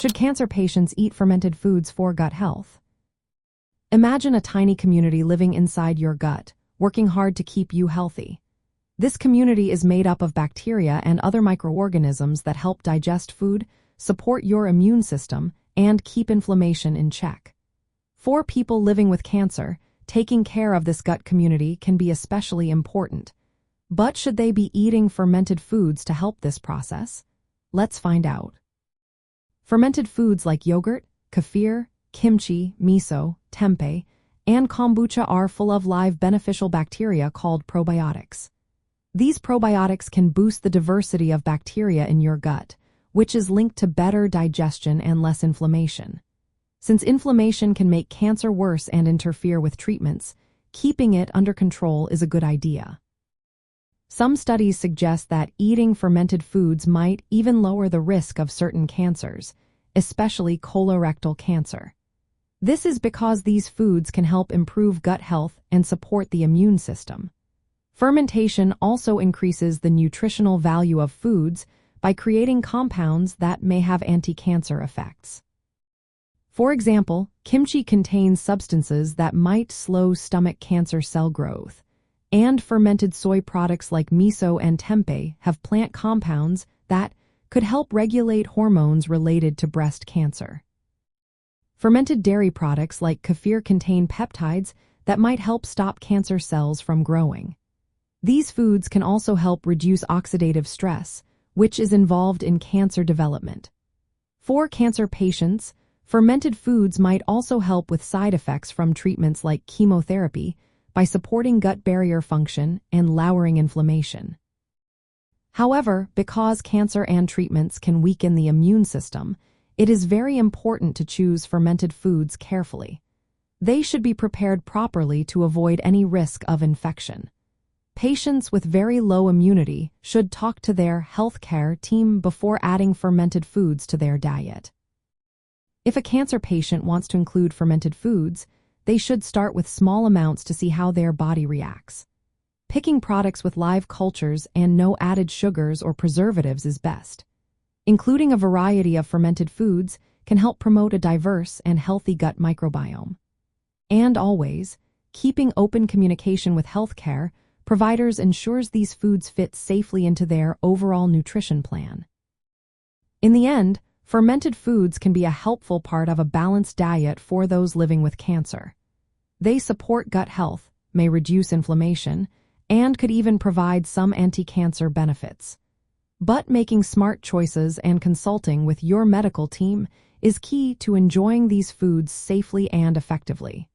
Should cancer patients eat fermented foods for gut health? Imagine a tiny community living inside your gut, working hard to keep you healthy. This community is made up of bacteria and other microorganisms that help digest food, support your immune system, and keep inflammation in check. For people living with cancer, taking care of this gut community can be especially important. But should they be eating fermented foods to help this process? Let's find out. Fermented foods like yogurt, kefir, kimchi, miso, tempeh, and kombucha are full of live beneficial bacteria called probiotics. These probiotics can boost the diversity of bacteria in your gut, which is linked to better digestion and less inflammation. Since inflammation can make cancer worse and interfere with treatments, keeping it under control is a good idea. Some studies suggest that eating fermented foods might even lower the risk of certain cancers, especially colorectal cancer. This is because these foods can help improve gut health and support the immune system. Fermentation also increases the nutritional value of foods by creating compounds that may have anti-cancer effects. For example, kimchi contains substances that might slow stomach cancer cell growth, and fermented soy products like miso and tempeh have plant compounds that could help regulate hormones related to breast cancer. Fermented dairy products like kefir contain peptides that might help stop cancer cells from growing. These foods can also help reduce oxidative stress, which is involved in cancer development. For cancer patients, fermented foods might also help with side effects from treatments like chemotherapy by supporting gut barrier function and lowering inflammation. However, because cancer and treatments can weaken the immune system, it is very important to choose fermented foods carefully. They should be prepared properly to avoid any risk of infection. Patients with very low immunity should talk to their healthcare team before adding fermented foods to their diet. If a cancer patient wants to include fermented foods, they should start with small amounts to see how their body reacts. Picking products with live cultures and no added sugars or preservatives is best. Including a variety of fermented foods can help promote a diverse and healthy gut microbiome. And always, keeping open communication with healthcare providers ensures these foods fit safely into their overall nutrition plan. In the end, fermented foods can be a helpful part of a balanced diet for those living with cancer. They support gut health, may reduce inflammation, and could even provide some anti-cancer benefits. But making smart choices and consulting with your medical team is key to enjoying these foods safely and effectively.